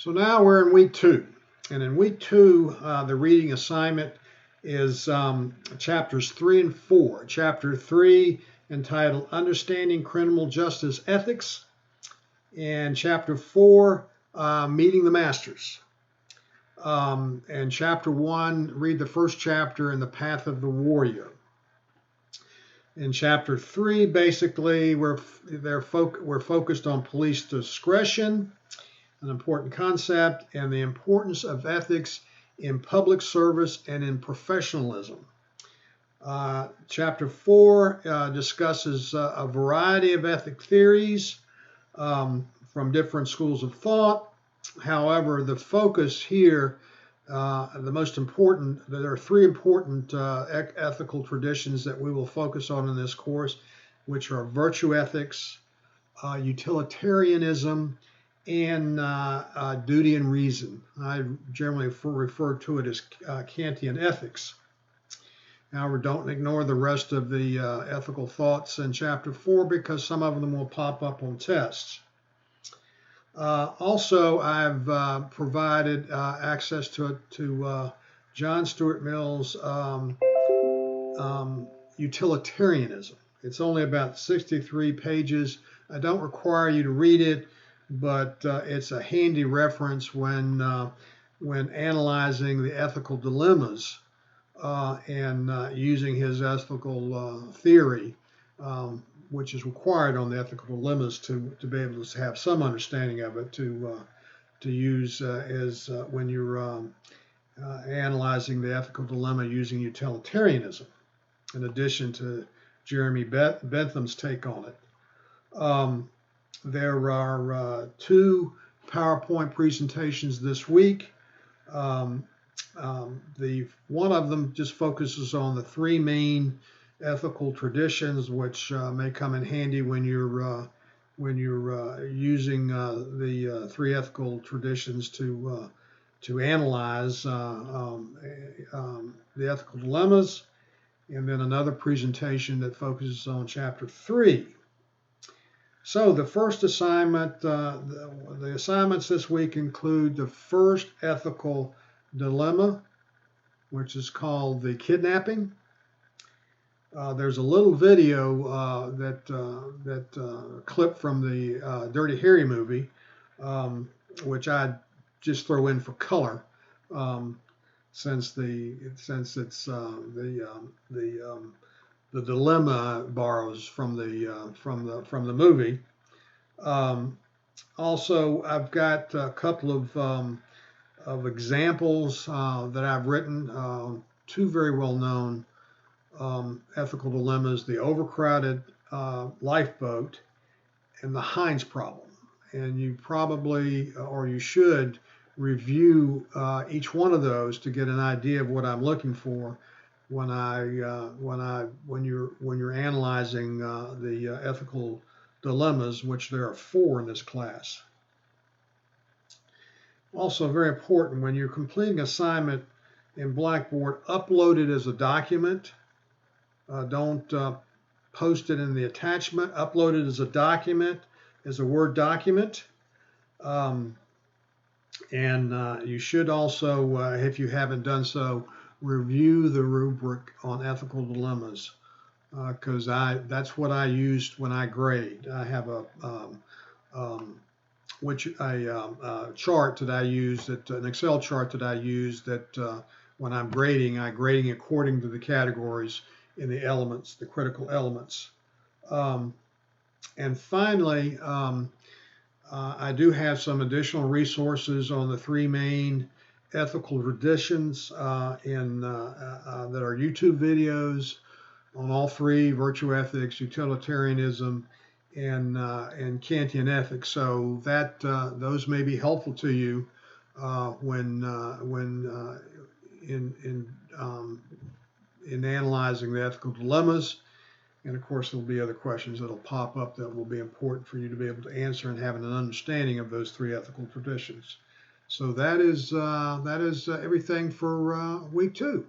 So now we're in week 2. And in week 2, the reading assignment is chapters 3 and 4. Chapter 3 entitled Understanding Criminal Justice Ethics, and chapter 4, Meeting the Masters. And chapter 1, read the first chapter in The Path of the Warrior. In chapter 3, basically, we're focused on police discretion, an important concept, and the importance of ethics in public service and in professionalism. Chapter 4 discusses a variety of ethic theories from different schools of thought. However, the focus here, there are 3 important ethical traditions that we will focus on in this course, which are virtue ethics, utilitarianism, and duty and reason. I generally refer to it as Kantian ethics. However, don't ignore the rest of the ethical thoughts in chapter 4 because some of them will pop up on tests. Also, I've provided access to John Stuart Mill's utilitarianism. It's only about 63 pages. I don't require you to read it, but it's a handy reference when analyzing the ethical dilemmas and using his ethical theory, which is required on the ethical dilemmas to be able to have some understanding of it to use when you're analyzing the ethical dilemma using utilitarianism, in addition to Jeremy Bentham's take on it. There are 2 PowerPoint presentations this week. One of them just focuses on the 3 main ethical traditions, which may come in handy when you're using the 3 ethical traditions to analyze the ethical dilemmas, and then another presentation that focuses on chapter 3. So the first assignment, the assignments this week include the first ethical dilemma, which is called the kidnapping. There's a little video that clip from the Dirty Harry movie, which I just throw in for color, since it's the dilemma borrows from the movie. Also, I've got a couple of examples that I've written. 2 very well-known ethical dilemmas: the overcrowded lifeboat and the Heinz problem. And you probably, or you should, review each one of those to get an idea of what I'm looking for when you're analyzing the ethical dilemmas, which there are 4 in this class. Also, very important, when you're completing an assignment in Blackboard, upload it as a document. Don't post it in the attachment. Upload it as a document, as a Word document. And you should also, if you haven't done so, review the rubric on ethical dilemmas, because that's what I used when I grade. I have a chart that I use, an Excel chart that I use, that when I'm grading according to the categories in the elements, the critical elements. And finally, I do have some additional resources on the 3 main ethical traditions that are YouTube videos on all 3: virtue ethics, utilitarianism, and Kantian ethics. So that those may be helpful to you when in analyzing the ethical dilemmas. And of course, there'll be other questions that'll pop up that will be important for you to be able to answer and having an understanding of those 3 ethical traditions. So that is everything for week 2.